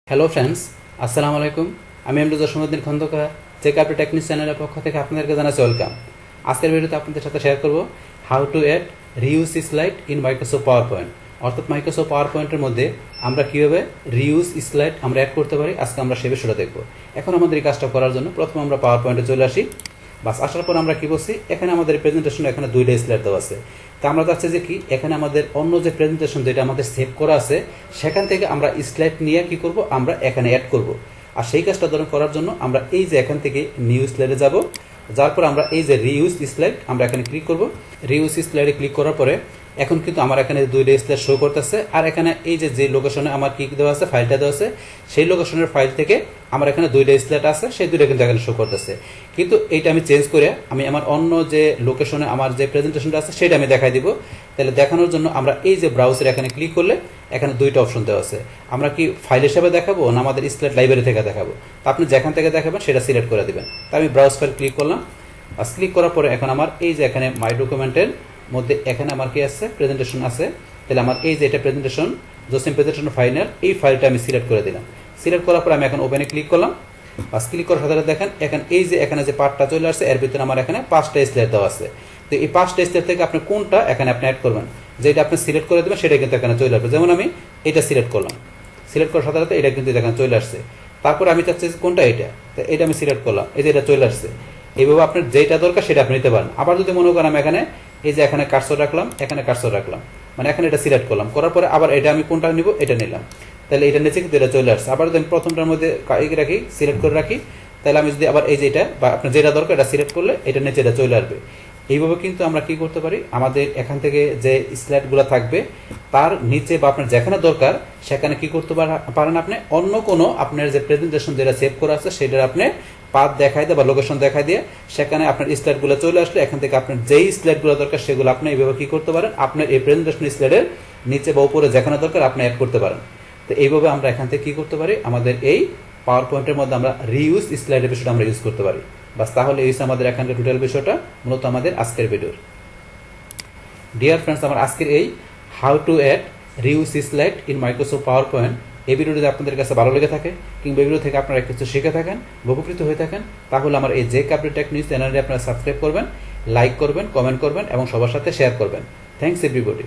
Hello friends, আসসালামু আলাইকুম। আমি MD Jasimuddin Khandakar checkup technique চ্যানেলের পক্ষ থেকে আপনাদেরকে জানাচ্ছি ওয়েলকাম। আজকের ভিডিওতে আপনাদের সাথে শেয়ার করব how to add reuse slide in Microsoft PowerPoint. অর্থাৎ মাইক্রোসফট পাওয়ার পয়েন্টের মধ্যে আমরা কীভাবে রিউজ স্লাইড আমরা অ্যাড করতে পারি, আজকে আমরা সে বিষয়টা দেখব। এখন আমাদের এই কাজটা করার জন্য প্রথমে আমরা পাওয়ার পয়েন্টে চলে আসি। বাস আসার পর আমরা কী বলছি, এখানে আমাদের প্রেজেন্টেশন এখানে দুইটা স্লাইড দেওয়া আছে। তা আমরা চাচ্ছি যে কি, এখানে আমাদের অন্য যে প্রেজেন্টেশন যেটা আমাদের সেভ করা আছে সেখান থেকে আমরা স্লাইড নিয়ে কি করব, আমরা এখানে অ্যাড করব। আর সেই কাজটা ধরুন করার জন্য আমরা এই যে এখান থেকে নিউ স্লাইডে যাব, যার পর আমরা এই যে রিউজ স্লাইড আমরা এখানে ক্লিক করব। রিউজ স্লাইডে ক্লিক করার পরে এখন কিন্তু আমার এখানে দুইটা স্লাইড শো করতেছে। আর এখানে এই যে লোকেশনে আমার কি দেওয়া আছে, ফাইলটা দেওয়া আছে, সেই লোকেশনের ফাইল থেকে আমার এখানে দুইটা স্লাইড আছে, সেই দুইটা কিন্তু এখানে শো করতেছে। কিন্তু এইটা আমি চেঞ্জ করে আমি আমার অন্য যে লোকেশনে আমার যে প্রেজেন্টেশনটা আছে সেটা আমি দেখাই দিব। তাহলে দেখানোর জন্য আমরা এই যে ব্রাউজার এখানে ক্লিক করলে এখানে দুইটা অপশন দেওয়া আছে। আমরা কি ফাইল হিসাবে দেখাবো না আমাদের স্লাইড লাইব্রেরি থেকে দেখাবো, তা আপনি যেখান থেকে দেখাবেন সেটা সিলেক্ট করে দেবেন। তা আমি ব্রাউজ ফাইল ক্লিক করলাম। আর ক্লিক করার পরে এখন আমার এই যে এখানে মাই ডকুমেন্টের মধ্যে এখানে আমার কি আছে, প্রেজেন্টেশন আছে। তাহলে আমার এই যে এটা প্রেজেন্টেশন, জসিম প্রেজেন্টেশন ফাইনাল, এই ফাইলটা আমি সিলেক্ট করে দিলাম। সিলেক্ট করার পর আমি এখন ওপেনে ক্লিক করলাম। বাস ক্লিক করার সাথে দেখেন এখন এই যে এখানে যে পার্টটা চলে আসছে, এর ভিতরে আমার এখানে 5টা স্লাইড দেওয়া আছে। তো এই 5টা স্লাইড থেকে আপনি কোনটা এখানে আপনি অ্যাড করবেন, যেটা আপনি সিলেক্ট করে দেবেন সেটা কিন্তু এখানে চলে আসবে। যেমন আমি এটা সিলেক্ট করলাম, সিলেক্ট করার সাথে সাথে এটা কিন্তু এখানে চলে আসছে। তারপর আমি চাচ্ছি কোনটা, এটা, তো এটা আমি সিলেক্ট করলাম, এই যে এটা চলে আসছে। এইভাবে আপনার যেটা দরকার সেটা আপনি নিতে পারেন। আবার যদি মনে করেন আমি এখানে এই যে এখানে কার্সর রাখলাম, এখানে কার্সর রাখলাম, মানে এখানে এটা সিলেক্ট করলাম, করার পরে আবার এটা আমি কোনটা নিব এটা নিলাম, তাহলে এটা নিচে কিন্তু এটা চলে আসছে। আবার যদি আমি প্রথমটার মধ্যে রাখি, সিলেক্ট করে রাখি, তাহলে আমি যদি আবার এই যে এটা বা আপনার যেটা দরকার এটা সিলেক্ট করলে এটা নিচে এটা চলে আসবে। এইভাবে কিন্তু আমরা কি করতে পারি, আমাদের এখান থেকে যে স্লাইডগুলো থাকবে তার নিচে বা আপনার যেখানে দরকার সেখানে কি করতে পারেন, আপনি অন্য কোনো আপনার যে প্রেজেন্টেশন যেটা সেভ করা আছে সেটার আপনি পাথ দেখাই দিয়ে বা লোকেশন দেখাই দিয়ে সেখানে আপনার স্লাইডগুলো চলে আসলে এখান থেকে আপনার যেই স্লাইডগুলো দরকার সেগুলো আপনি এইভাবে কি করতে পারেন, আপনার এই প্রেজেন্টেশন স্লাইডের নিচে বা উপরে যেখানে দরকার আপনি অ্যাড করতে পারেন। তো এইভাবে আমরা এখান থেকে কি করতে পারি, আমাদের এই পাওয়ার পয়েন্টের মধ্যে আমরা রিউজ স্লাইডের বিষয়টা আমরা ইউজ করতে পারি। বাস তাহলে এই আমাদের এখানকার টোটাল বিষয়টা মূলত আমাদের আজকের ভিডিওর। ডিয়ার ফ্রেন্ডস, আমার আজকের এই how to add reuse slide in Microsoft PowerPoint এই ভিডিওটি যদি আপনাদের কাছে ভালো লেগে থাকে কিংবা এই ভিডিও থেকে আপনারা কিছু শিখে থাকেন, উপকৃত হয়ে থাকেন, তাহলে আমার এই চেকআপ টেকনিক চ্যানেলটি আপনারা সাবস্ক্রাইব করবেন, লাইক করবেন, কমেন্ট করবেন এবং সবার সাথে শেয়ার করবেন। Thanks everybody.